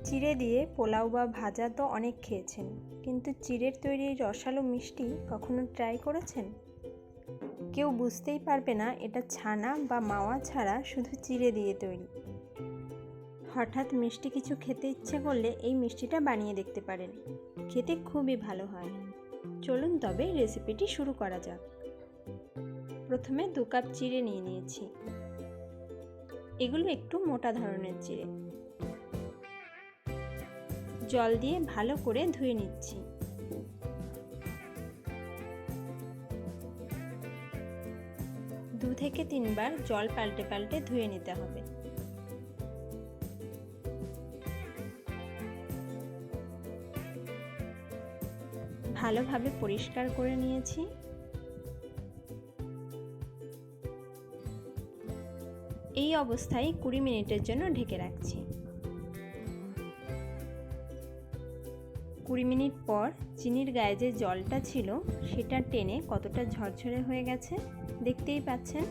চিড়ে দিয়ে পোলাও বা ভাজা তো অনেক খেয়েছেন, কিন্তু চিড়ের তৈরি রসালো মিষ্টি কখনো ট্রাই করেছেন? কেউ বুঝতেই পারবে না এটা ছানা বা মাওয়া ছাড়া শুধু চিড়ে দিয়ে তৈরি। হঠাৎ মিষ্টি কিছু খেতে ইচ্ছে করলে এই মিষ্টিটা বানিয়ে দেখতে পারেন, খেতে খুবই ভালো হয়। চলুন তবে রেসিপিটি শুরু করা যাক। প্রথমে 2 কাপ চিড়ে নিয়ে নিয়েছি। এগুলো একটু মোটা ধরনের চিড়ে। জল দিয়ে ভালো করে ধুয়ে নিচ্ছি। দু থেকে 3 বার জল পাল্টে পাল্টে ধুয়ে নিতে হবে। ভালোভাবে পরিষ্কার করে নিয়েছি। এই অবস্থায় 20 মিনিটের জন্য ঢেকে রাখছি। 20 মিনিট পর চিনির গায়ে যে জলটা ছিল সেটা টেনে কতটা ঝরঝরে হয়ে গেছে দেখতেই পাচ্ছেন।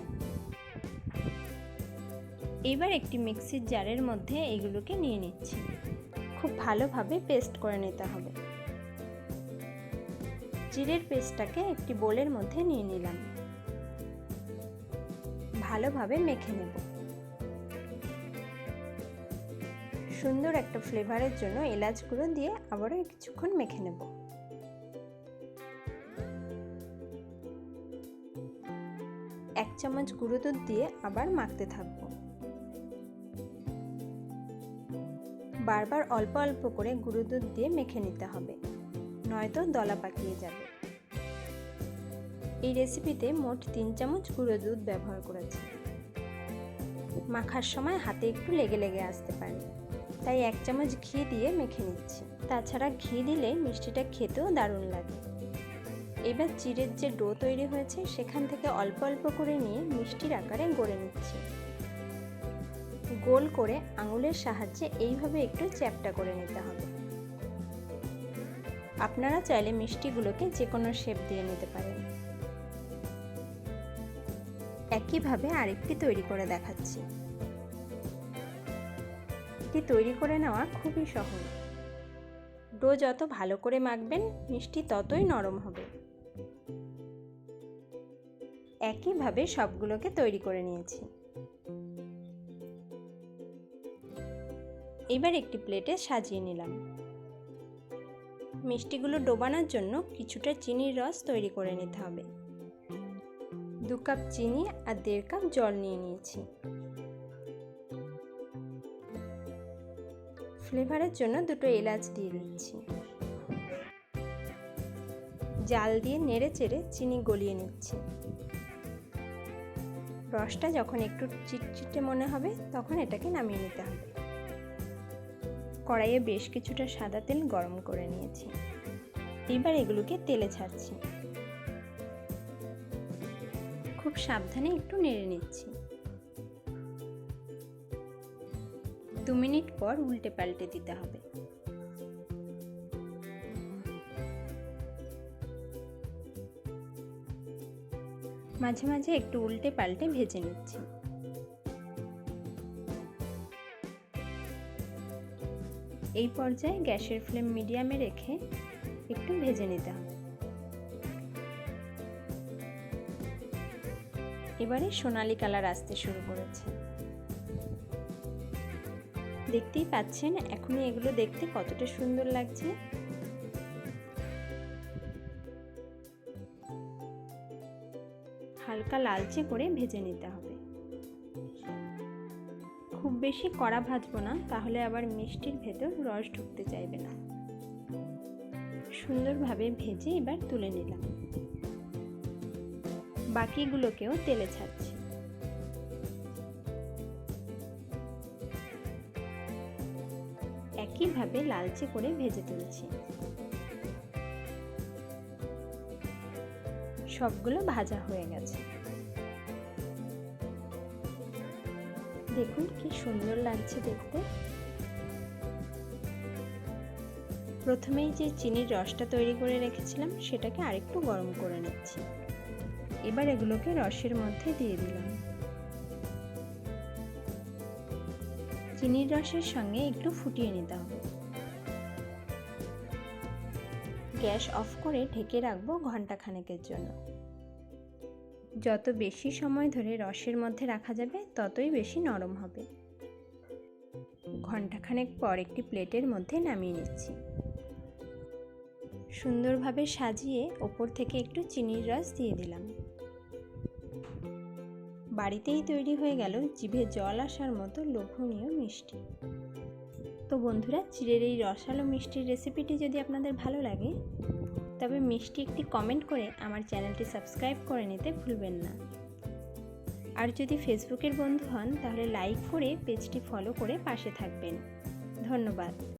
এবার একটি মিক্সির জারের মধ্যে এগুলোকে নিয়ে নিচ্ছি। খুব ভালোভাবে পেস্ট করে নিতে হবে। চিড়ের পেস্টটাকে একটি বোলের মধ্যে নিয়ে নিলাম। ভালোভাবে মেখে নেব। সুন্দর একটা ফ্লেভারের জন্য এলাচ গুঁড়ো দিয়ে আবারও কিছুক্ষণ মেখে নেব। এক চামচ গুঁড়ো দুধ দিয়ে আবার মাখতে থাকবো। বারবার অল্প অল্প করে গুঁড়ো দুধ দিয়ে মেখে নিতে হবে, নয়তো দলা পাকিয়ে যাবে। এই রেসিপিতে মোট 3 চামচ গুঁড়ো দুধ ব্যবহার করেছি। মাখার সময় হাতে একটু লেগে লেগে আসতে পারে, তাই 1 চামচ ঘি দিয়ে মেখে নিচ্ছি। তাছাড়া ঘি দিলে মিষ্টিটা খেতেও দারুণ লাগে। এবার চিড়ের যে ডো তৈরি হয়েছে সেখান থেকে অল্প অল্প করে নিয়ে মিষ্টির আকারে গড়ে নিচ্ছি। গোল করে আঙুলের সাহায্যে এইভাবে একটু চ্যাপ্টা করে নিতে হবে। আপনারা চাইলে মিষ্টিগুলোকে যে কোনো শেপ দিয়ে নিতে পারেন। একইভাবে আরেকটি তৈরি করে দেখাচ্ছি। এটি তৈরি করে নেওয়া খুবই সহজ। ডো যত ভালো করে মাখবেন মিষ্টি ততই নরম হবে। একইভাবে সবগুলোকে তৈরি করে নিয়েছি। এবার একটি প্লেটে সাজিয়ে নিলাম। মিষ্টিগুলো ডোবানোর জন্য কিছুটা চিনির রস তৈরি করে নিতে হবে। 2 কাপ চিনি আর 1.5 কাপ জল নিয়ে নিয়েছি। ফ্লেভারের জন্য 2টো এলাচ দিয়ে দিচ্ছি। জাল দিয়ে নেড়ে চেড়ে চিনি গলিয়ে নিচ্ছি। রসটা যখন একটু চিটচিটে মনে হবে তখন এটাকে নামিয়ে নিতে হবে। কড়াইয়ে বেশ কিছুটা সাদা তেল গরম করে নিয়েছি। এবার এগুলোকে তেলে ছাড়ছি। খুব সাবধানে একটু নেড়ে নিচ্ছি। 2 মিনিট পর উল্টে পাল্টে দিতে হবে। মাঝে মাঝে একটু উল্টে পাল্টে ভেজে নিচ্ছি। এই পর্যায়ে গ্যাসের ফ্লেম মিডিয়ামে রেখে একটু ভেজে নিতে হবে। এবারে সোনালী কালার আসতে শুরু করেছে। দেখতেই পাচ্ছেন এখনই এগুলো দেখতে কতটা সুন্দর লাগছে। হালকা লালচে করে ভেজে নিতে হবে। খুব বেশি কড়া ভাজবো না, তাহলে আবার মিষ্টির ভেতর রস ঢুকতে চাইবে না। সুন্দরভাবে ভেজে এবার তুলে নিলাম। বাকিগুলোকেও তেলে ছাড়ছি। একইভাবে লালচে করে ভেজে তুলছি। সবগুলো ভাজা হয়ে গেছে। দেখুন কি সুন্দর লাগছে দেখতে। প্রথমেই যে চিনির রসটা তৈরি করে রেখেছিলাম সেটাকে আরেকটু গরম করে নিচ্ছি। এবার এগুলোকে রসের মধ্যে দিয়ে দিলাম। চিনির রসের সঙ্গে একটু ফুটিয়ে নিতে হবে। গ্যাস অফ করে ঢেকে রাখবো ঘন্টাখানেকের জন্য। যত বেশি সময় ধরে রসের মধ্যে রাখা যাবে ততই বেশি নরম হবে। ঘন্টাখানেক পর একটি প্লেটের মধ্যে নামিয়ে নিচ্ছি। সুন্দরভাবে সাজিয়ে ওপর থেকে একটু চিনির রস দিয়ে দিলাম। বাড়িতেই তৈরি হয়ে গেল জিভে জল আসার মতো লোভনীয় মিষ্টি। তো বন্ধুরা, চিড়ের এই রসালো মিষ্টির রেসিপিটি যদি আপনাদের ভালো লাগে তবে মিষ্টি একটি কমেন্ট করে আমার চ্যানেলটি সাবস্ক্রাইব করে নিতে ভুলবেন না। আর যদি ফেসবুকের বন্ধু হন তাহলে লাইক করে পেজটি ফলো করে পাশে থাকবেন। ধন্যবাদ।